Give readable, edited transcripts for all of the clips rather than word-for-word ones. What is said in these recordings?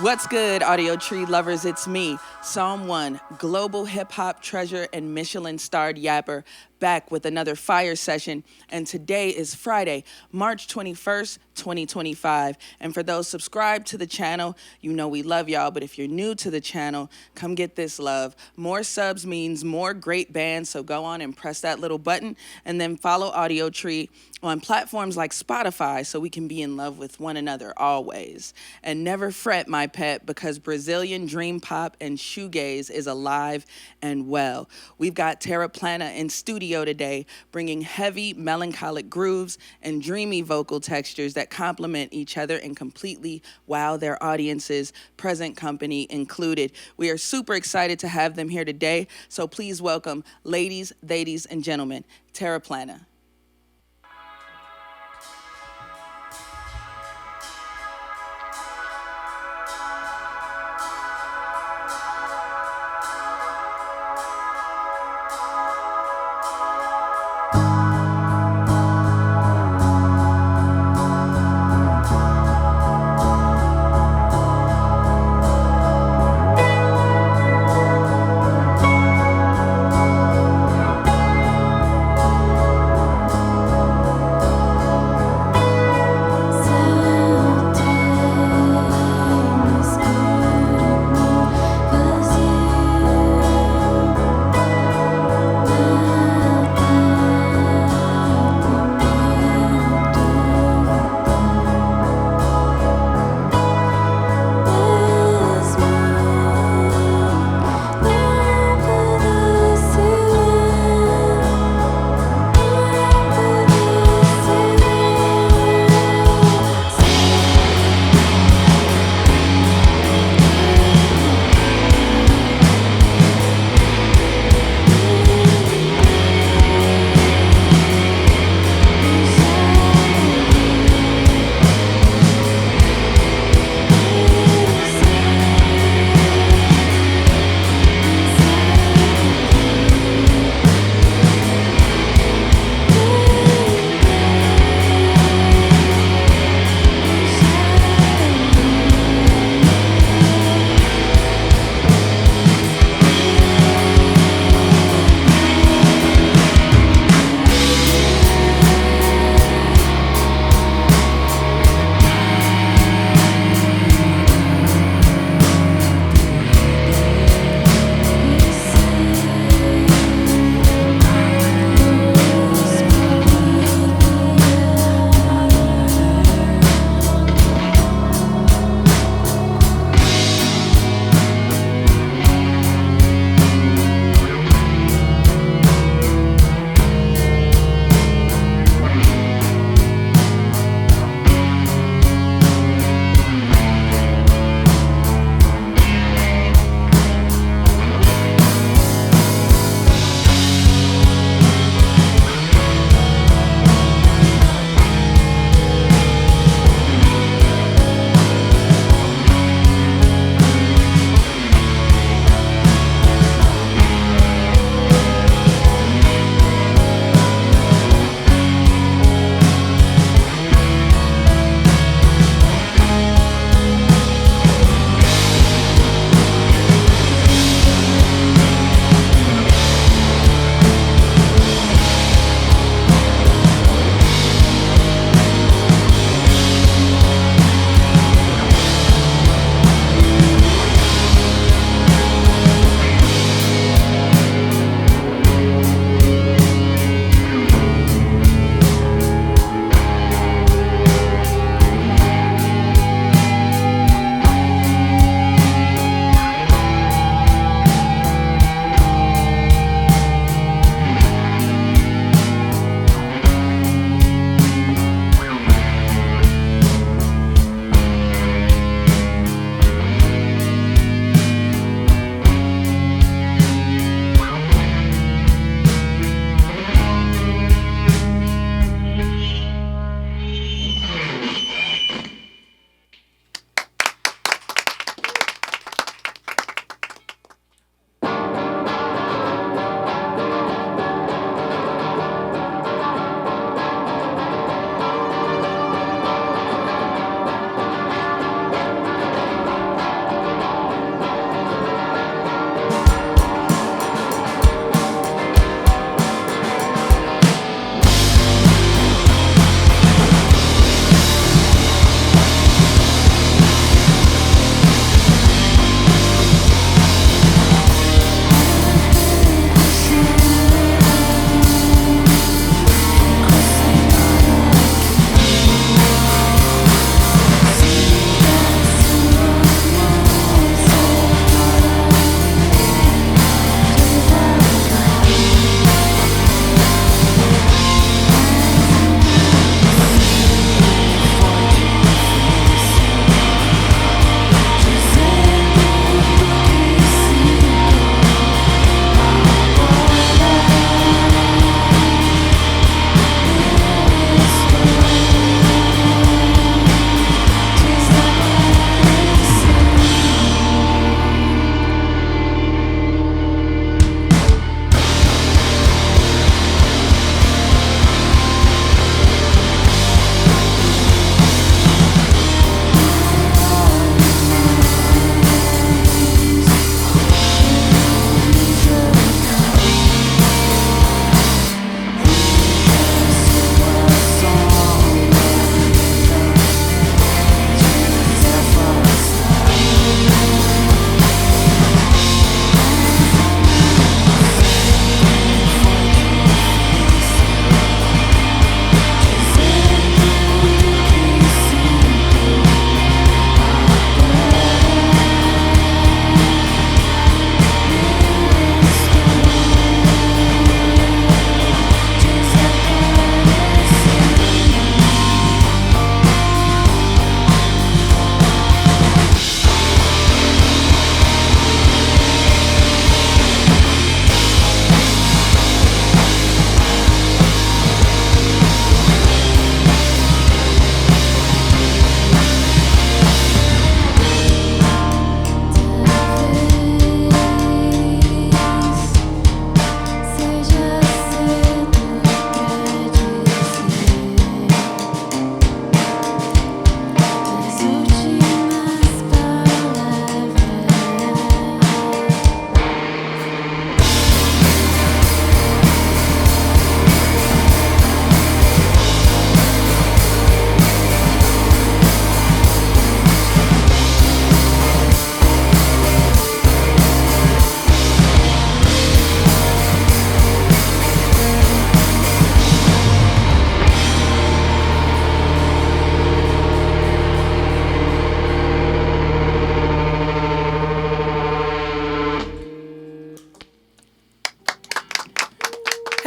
What's good, Audiotree lovers? It's me, Psalm 1, global hip-hop treasure and Michelin-starred yapper, back with another fire session. And today is Friday, March 21st, 2025. And for those subscribed to the channel, you know we love y'all. But if you're new to the channel, come get this love. More subs means more great bands, so go on and press that little button. And then follow Audiotree on platforms like Spotify so we can be in love with one another always. And never fret, my pet, because Brazilian dream pop and shoegaze is alive and well. We've got Terraplana in studio today, bringing heavy, melancholic grooves and dreamy vocal textures that complement each other and completely wow their audiences, present company included. We are super excited to have them here today, so please welcome, ladies, and gentlemen, Terraplana.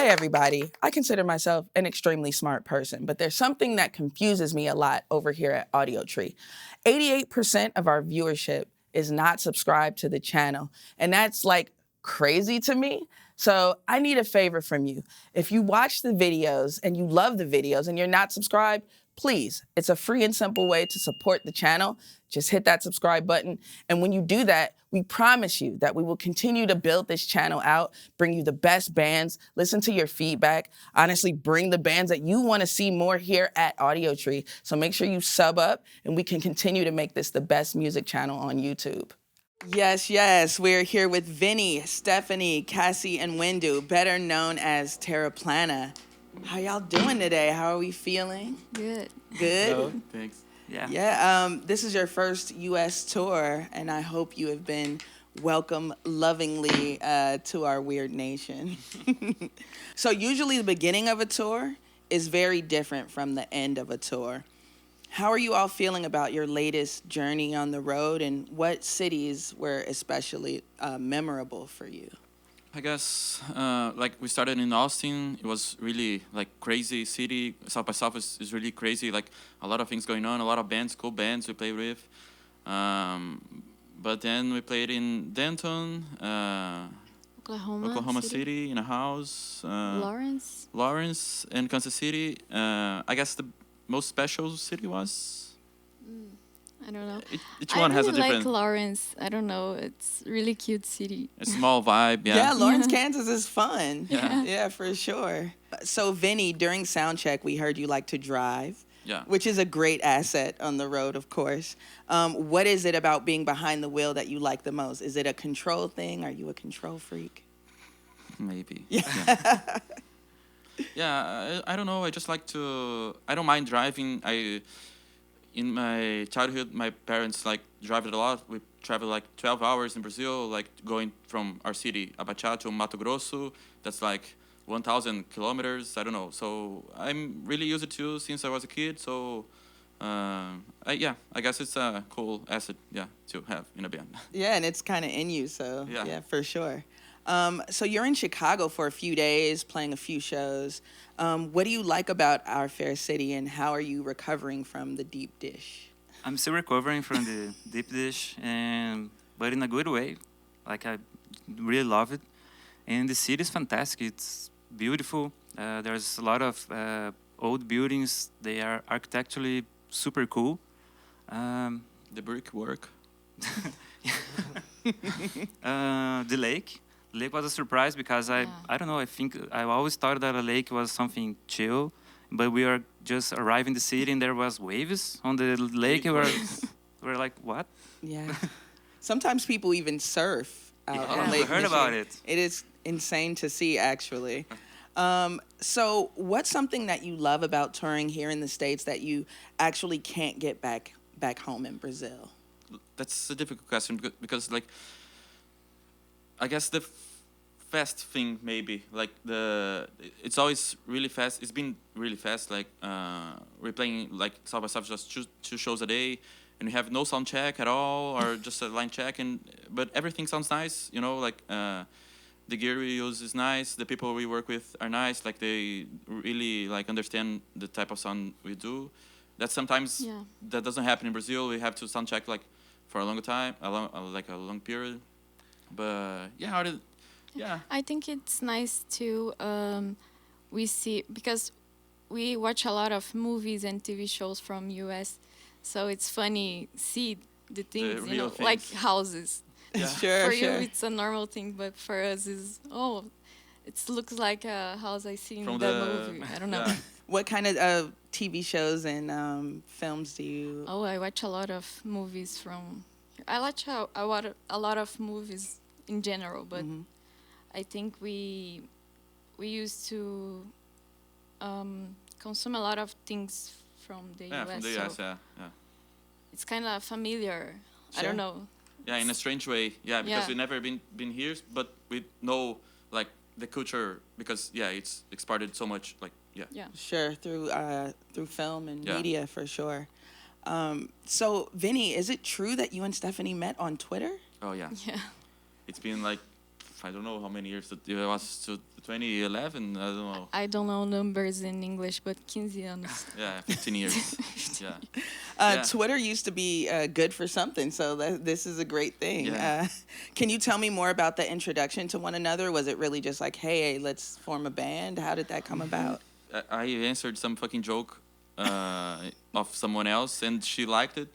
everybody. I consider myself an extremely smart person, but there's something that confuses me a lot over here at Audiotree. 88% of our viewership is not subscribed to the channel, and that's like crazy to me. So I need a favor from you. If you watch the videos and you love the videos and you're not subscribed, please, it's a free and simple way to support the channel. Just hit that subscribe button. And when you do that, we promise you that we will continue to build this channel out, bring you the best bands, listen to your feedback, honestly, bring the bands that you want to see more here at Audiotree. So make sure you sub up and we can continue to make this the best music channel on YouTube. Yes, we're here with Vini, Stephani, Cassie, and Wendeu, better known as Terraplana. How y'all doing today? How are we feeling? Good. Good? Hello. Thanks. Yeah, this is your first U.S. tour, and I hope you have been welcomed lovingly to our weird nation. So usually the beginning of a tour is very different from the end of a tour. How are you all feeling about your latest journey on the road, and what cities were especially memorable for you? I guess like we started in Austin. It was really like crazy city. South by Southwest is really crazy. Like a lot of things going on. A lot of bands, cool bands we play with. But then we played in Denton, Oklahoma City in a house. Lawrence and Kansas City. I guess the most special city was. I don't know. Each one has a different. I really like Lawrence. I don't know. It's really cute city. A small vibe, yeah. Yeah, Lawrence, Kansas is fun. Yeah, for sure. So, Vini, during sound check, we heard you like to drive. Yeah. Which is a great asset on the road, of course. What is it about being behind the wheel that you like the most? Is it a control thing? Are you a control freak? Maybe. Yeah. Yeah, I don't know. I just like to. I don't mind driving. In my childhood, my parents like drive it a lot. We traveled like 12 hours in Brazil, like going from our city, Abacha, to Mato Grosso. That's like 1,000 kilometers. I don't know. So I'm really used to since I was a kid. So I guess it's a cool asset, to have in a band. Yeah, and it's kind of in you. So yeah, for sure. So you're in Chicago for a few days, playing a few shows. What do you like about our fair city, and how are you recovering from the deep dish? I'm still recovering from the deep dish, but in a good way. Like, I really love it. And the city is fantastic. It's beautiful. There's a lot of old buildings. They are architecturally super cool. The brickwork. The lake. Lake was a surprise because I don't know, I think I always thought that a lake was something chill, but we are just arriving in the city and there was waves on the lake. We're like, what? Yeah. Sometimes people even surf out on Lake I heard about it. It is insane to see, actually. So what's something that you love about touring here in the States that you actually can't get back home in Brazil? That's a difficult question because like, I guess the fast thing maybe like it's always really fast. It's been really fast. Like we're playing like South by Southwest just two shows a day, and we have no sound check at all or just a line check. But everything sounds nice. You know, like the gear we use is nice. The people we work with are nice. Like they really like understand the type of sound we do. That sometimes that doesn't happen in Brazil. We have to sound check like for a long time, a long period. But I think it's nice to we see, because we watch a lot of movies and TV shows from US, so it's funny see the things, things. like houses. Yeah. For sure. you it's a normal thing, but for us is it looks like a house I see in From the movie. I don't know. Yeah. What kind of TV shows and films do you? Oh, I watch a lot of movies from. I watch a lot of movies in general, but I think we used to consume a lot of things from the US. From the US, yeah. It's kind of familiar. Sure. I don't know. Yeah, in a strange way. Yeah, because we've never been here, but we know like the culture because it's exported so much. Like Sure, through film and media for sure. So Vini, is it true that you and Stephani met on Twitter? Oh yeah. Yeah. It's been like I don't know how many years. It was to 2011. I don't know. I don't know numbers in English, but 15 anos. Yeah, 15 years. Yeah. Twitter used to be good for something, so this is a great thing. Yeah. Can you tell me more about the introduction to one another? Was it really just like, hey, let's form a band? How did that come about? I answered some fucking joke of someone else, and she liked it.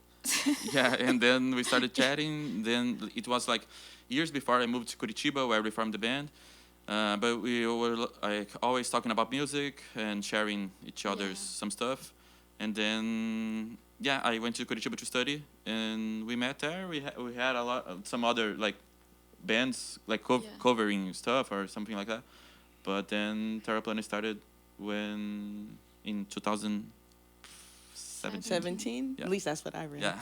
Yeah, and then we started chatting. Then it was like years before I moved to Curitiba, where we formed the band. But we were like always talking about music and sharing each other's some stuff. And then I went to Curitiba to study, and we met there. We had a lot some other like bands like covering stuff or something like that. But then Terraplana started when in 2017. At least that's what I read. Yeah.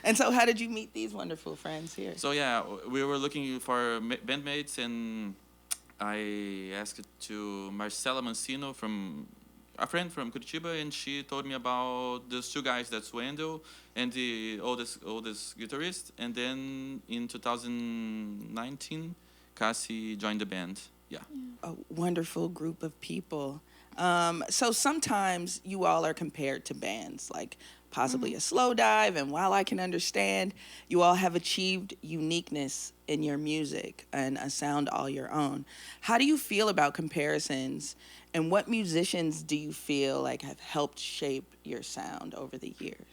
And so how did you meet these wonderful friends here? So we were looking for bandmates, and I asked to Marcela Mancino, a friend from Curitiba, and she told me about those two guys, that's Wendeu and the oldest guitarist. And then in 2019, Cassie joined the band. Yeah. A wonderful group of people. So sometimes you all are compared to bands, like possibly a slow dive. And while I can understand, you all have achieved uniqueness in your music and a sound all your own. How do you feel about comparisons, and what musicians do you feel like have helped shape your sound over the years?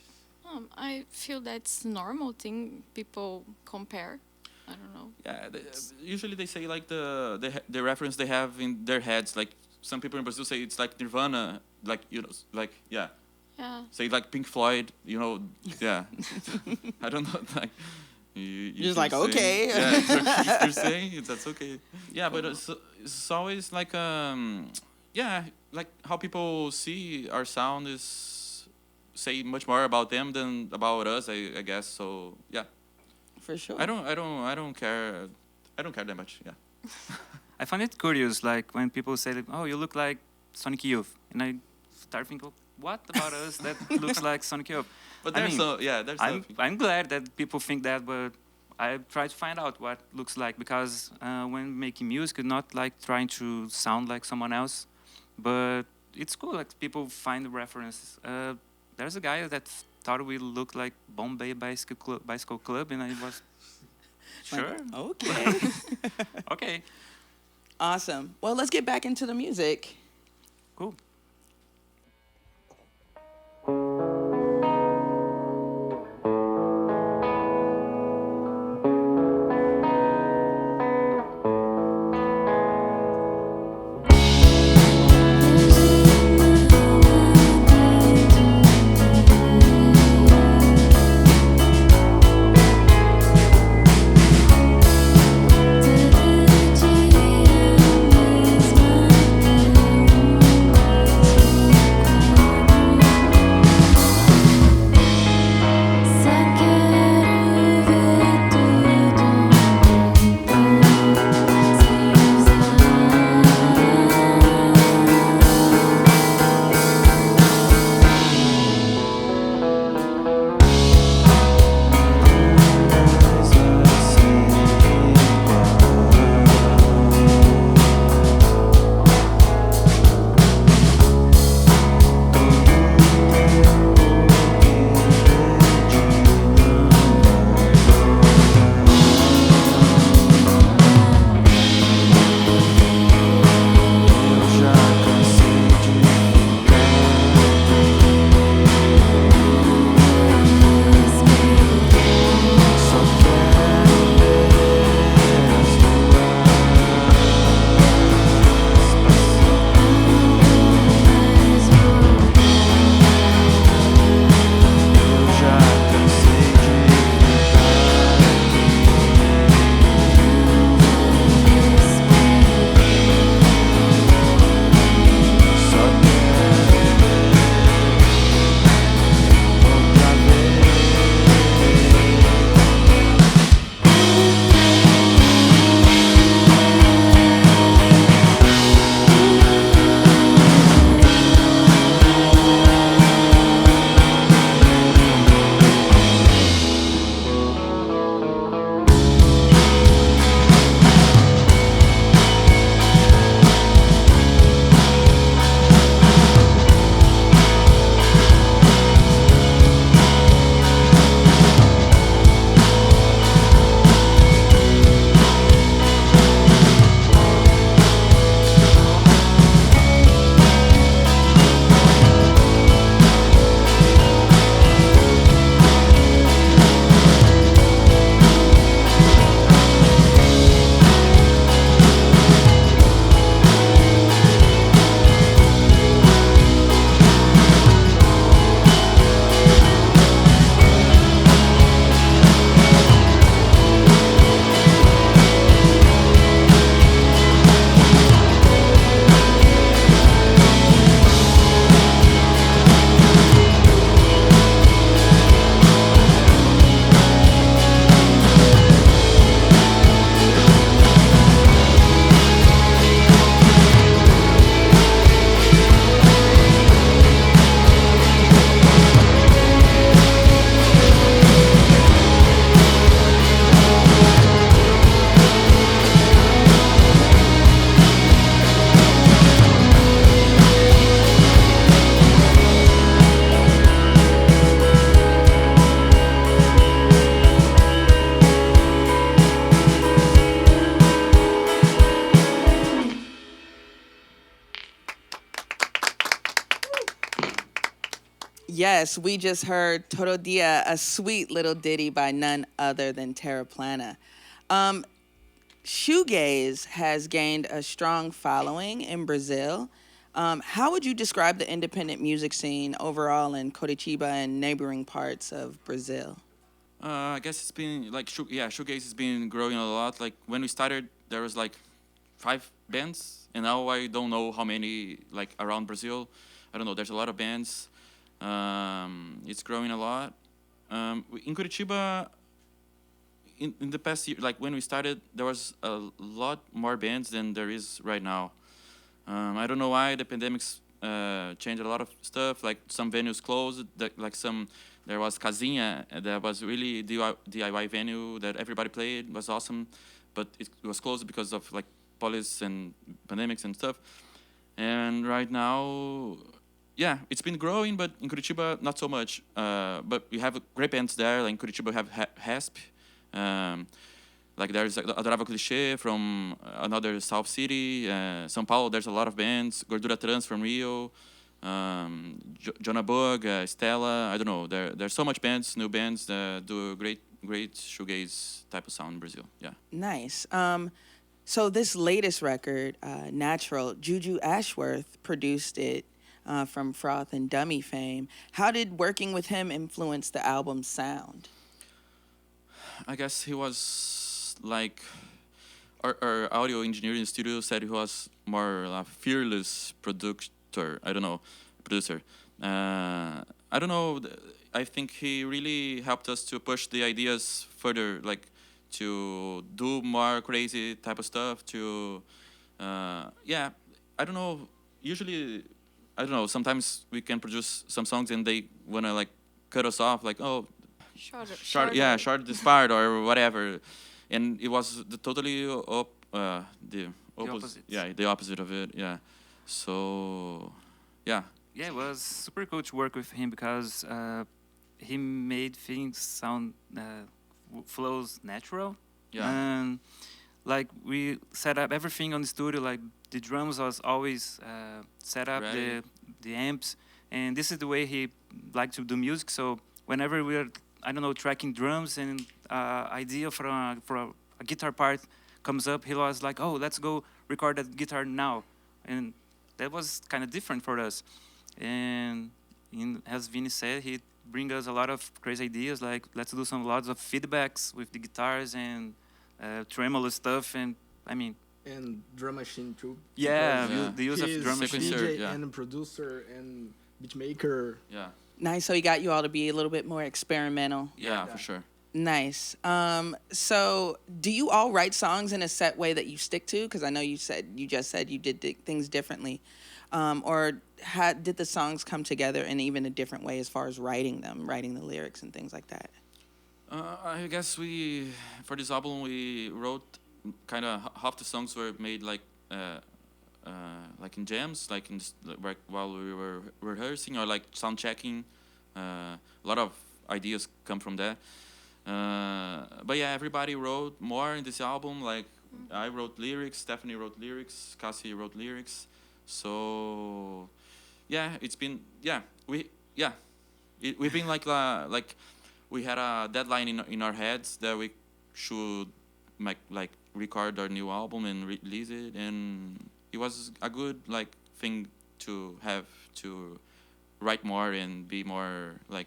I feel that's a normal thing. People compare. I don't know. Yeah, usually they say like the reference they have in their heads. Like some people in Brazil say it's like Nirvana, like like Yeah. say like Pink Floyd, yeah. I don't know, like you're just like okay. Yeah, you're saying that's okay. Yeah, but it's always like like how people see our sound is say much more about them than about us, I guess. So yeah. For sure. I don't care. I don't care that much. Yeah. I find it curious, like when people say, like, "Oh, you look like Sonic Youth," and I start thinking, "What about us that looks like Sonic Youth?" But there's I'm glad that people think that, but I try to find out what it looks like, because when making music, it's not like trying to sound like someone else, but it's cool. Like people find the reference. There's a guy that thought we looked like Bombay Bicycle Club, and I was sure. Okay. Okay. Awesome. Well, let's get back into the music. Cool. Yes, we just heard Todo Dia, a sweet little ditty by none other than Terraplana. Um, Shoegaze has gained a strong following in Brazil. How would you describe the independent music scene overall in Curitiba and neighboring parts of Brazil? I guess it's been like shoegaze has been growing a lot. Like when we started, there was like 5 bands, and now I don't know how many like around Brazil. I don't know. There's a lot of bands. It's growing a lot. In Curitiba, in the past year, like when we started, there was a lot more bands than there is right now. I don't know why the pandemics changed a lot of stuff. Like some venues closed. Like there was Casinha that was really DIY venue that everybody played. It was awesome, but it was closed because of like police and pandemics and stuff. And right now, yeah, it's been growing, but in Curitiba not so much. But we have great bands there. Like in Curitiba, we have HASP. Like there's Adorava Clichê from another South city. São Paulo, there's a lot of bands. Gordura Trans from Rio. Jonah Bug, Stella. I don't know. There's so much bands, new bands that do a great shoegaze type of sound in Brazil. Yeah. Nice. So this latest record, Natural, Juju Ashworth produced it from Froth and Dummy fame. How did working with him influence the album's sound? I guess he was like our audio engineer in the studio said he was more a fearless producer. I don't know, producer. I don't know. I think he really helped us to push the ideas further, like to do more crazy type of stuff. Yeah, I don't know. Usually, I don't know. Sometimes we can produce some songs and they wanna like cut us off, like short this part or whatever, and it was the totally the opposite. Yeah, the opposite of it. Yeah, so yeah. Yeah, it was super cool to work with him because he made things sound flows natural. Yeah. And like we set up everything on the studio, like the drums was always set up, Ready. the amps, and this is the way he liked to do music. So whenever we're tracking drums and idea for a guitar part comes up, he was like, "Oh, let's go record that guitar now," and that was kind of different for us. And as Vini said, he bring us a lot of crazy ideas, like let's do lots of feedbacks with the guitars and tremolo stuff, and I mean. And drum machine too. Yeah, Yeah. the use of drum machine. Sequencer, DJ yeah. and producer and beatmaker. Yeah. Nice. So he got you all to be a little bit more experimental. Yeah, for sure. Nice. So do you all write songs in a set way that you stick to? Because I know you just said you did things differently. Or did the songs come together in even a different way as far as writing the lyrics and things like that? I guess for this album we wrote kind of half the songs were made like in jams, like while we were rehearsing or like sound checking. A lot of ideas come from that. But yeah, everybody wrote more in this album. Like I wrote lyrics, Stephani wrote lyrics, Cassie wrote lyrics. So yeah, it's been we've been like we had a deadline in our heads that we should like record our new album and release it, and it was a good like thing to have to write more and be more like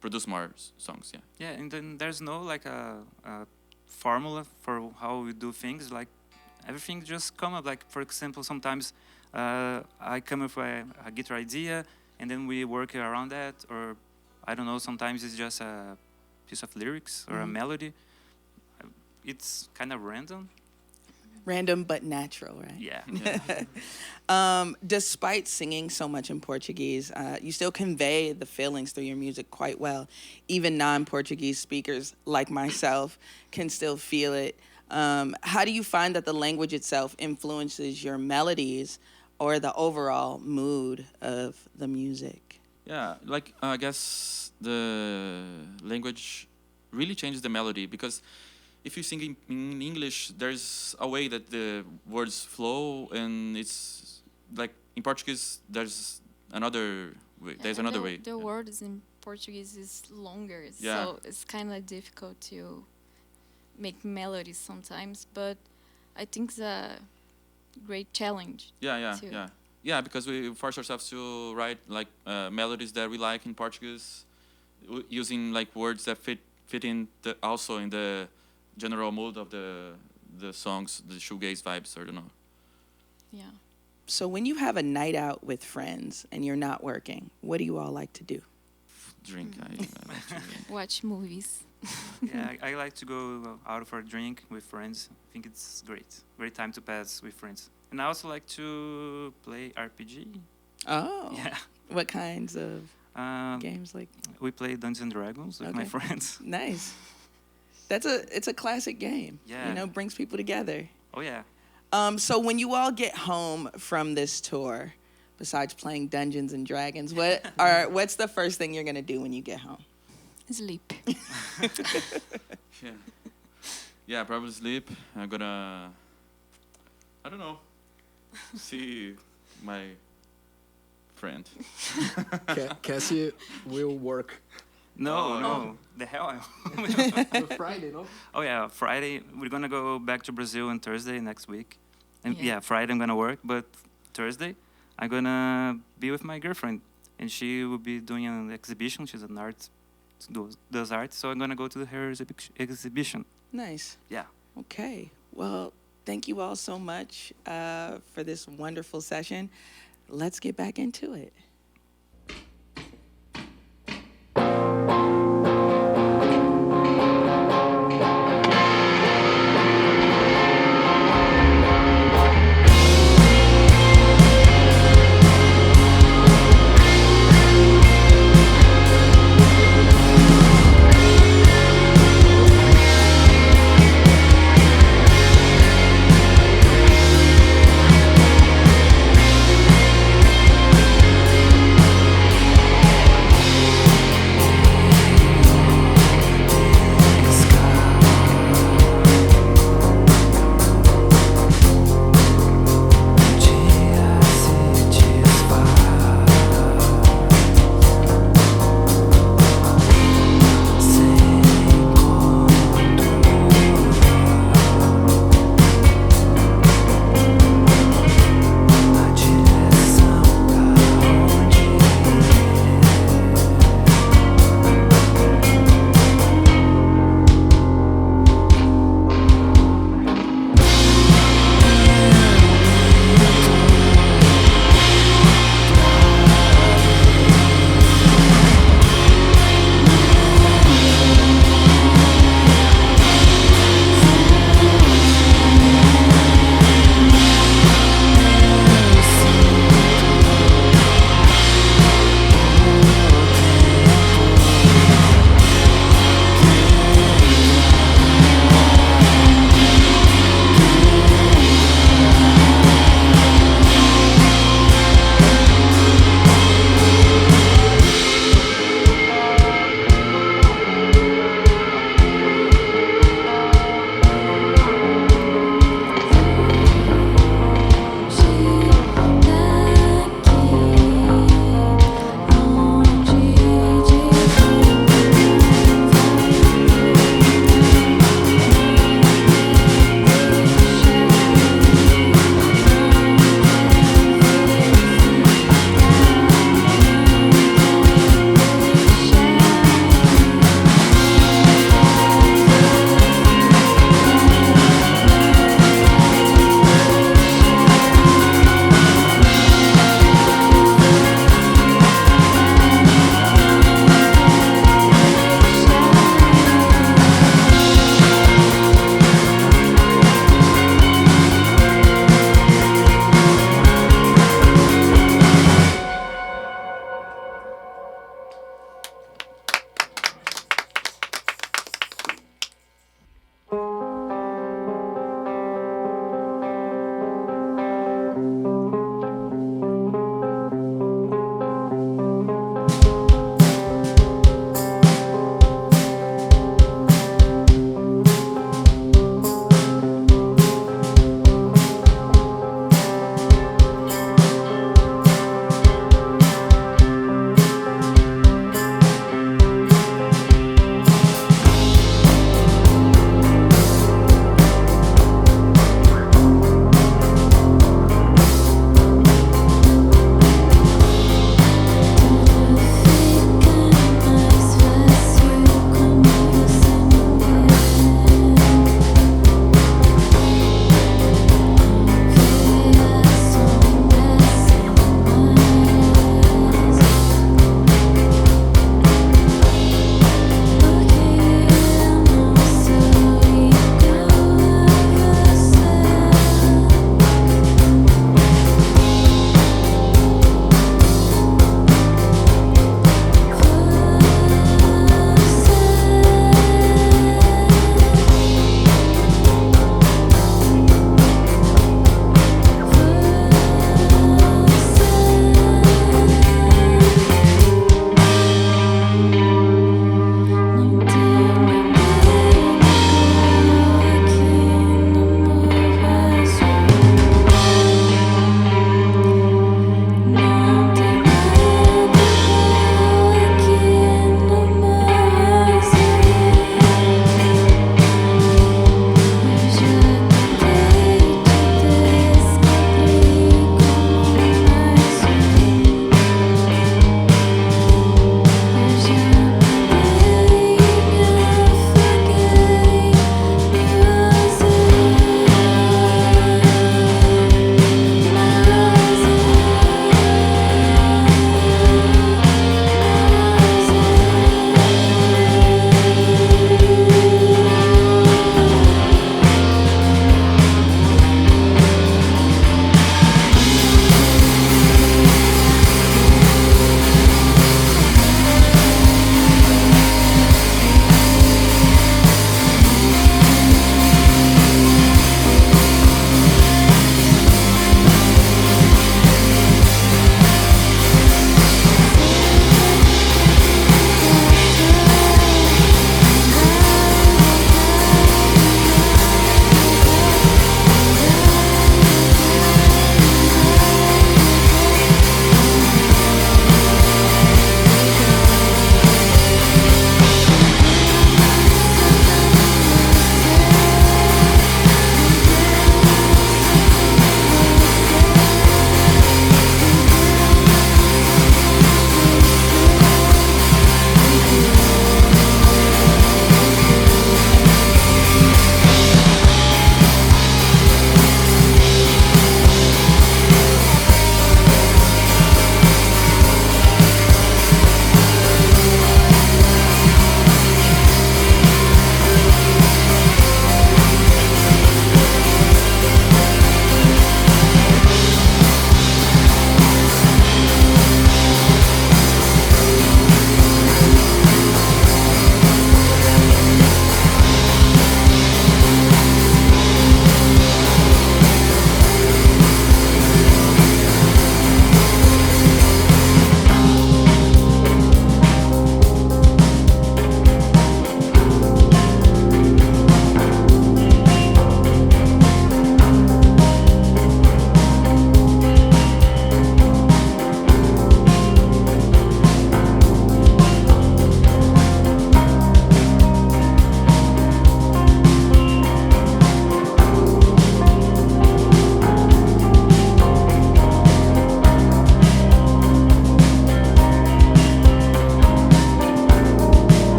produce more songs. Yeah, and then there's no like a formula for how we do things. Like everything just come up. Like for example, sometimes I come up with a guitar idea and then we work around that, or I don't know. Sometimes it's just a piece of lyrics or a melody. It's kind of random. Random but natural, right? Yeah. Despite singing so much in Portuguese, you still convey the feelings through your music quite well. Even non-Portuguese speakers like myself can still feel it. How do you find that the language itself influences your melodies or the overall mood of the music? Yeah, like I guess the language really changes the melody, because if you sing in English, there's a way that the words flow, and it's like in Portuguese there's another way. Yeah, There's and another way. The words in Portuguese is longer, Yeah. so it's kind of difficult to make melodies sometimes. But I think it's a great challenge. Yeah, too. yeah. Because we force ourselves to write like melodies that we like in Portuguese, using like words that fit in also in the general mood of the songs, the shoegaze vibes, or I don't know. Yeah. So when you have a night out with friends and you're not working, what do you all like to do? Drink. I like to drink. Watch movies. Yeah, I like to go out for a drink with friends. I think it's great time to pass with friends. And I also like to play RPG. Oh. Yeah. What kinds of games like? We play Dungeons and Dragons with my Okay. friends. Nice. It's a classic game. Yeah. You know, brings people together. Oh yeah. So when you all get home from this tour, besides playing Dungeons and Dragons, what's the first thing you're gonna do when you get home? Sleep. Yeah. Yeah, probably sleep. I'm gonna, I don't know, see my friend. Cassie will work No, Oh, no. The hell. on Friday, no? Oh yeah, Friday we're gonna go back to Brazil on Thursday next week, and Yeah. yeah, Friday I'm gonna work, but Thursday I'm gonna be with my girlfriend, and she will be doing an exhibition. She's an art, does art, so I'm gonna go to her exhibition. Nice. Yeah. Okay. Well, thank you all so much for this wonderful session. Let's get back into it.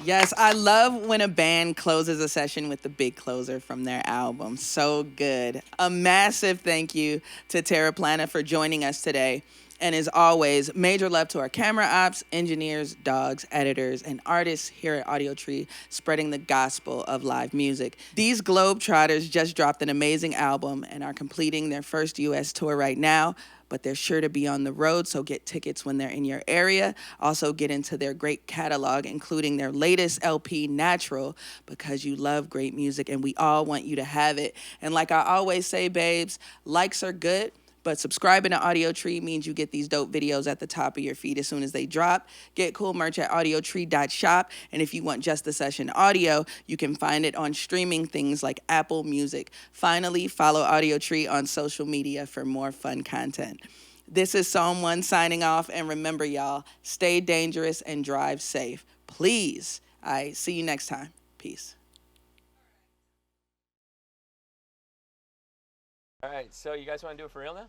Yes, I love when a band closes a session with the big closer from their album. So good. A massive thank you to Terraplana for joining us today. And as always, major love to our camera ops, engineers, dogs, editors, and artists here at Audiotree, spreading the gospel of live music. These Globetrotters just dropped an amazing album and are completing their first U.S. tour right now, but they're sure to be on the road, so get tickets when they're in your area. Also get into their great catalog, including their latest LP, Natural, because you love great music and we all want you to have it. And like I always say, babes, likes are good, but subscribing to Audiotree means you get these dope videos at the top of your feed as soon as they drop. Get cool merch at audiotree.shop. And if you want just the session audio, you can find it on streaming things like Apple Music. Finally, follow Audiotree on social media for more fun content. This is Psalm 1 signing off. And remember, y'all, stay dangerous and drive safe. Please. See you next time. Peace. All right, so you guys want to do it for real now?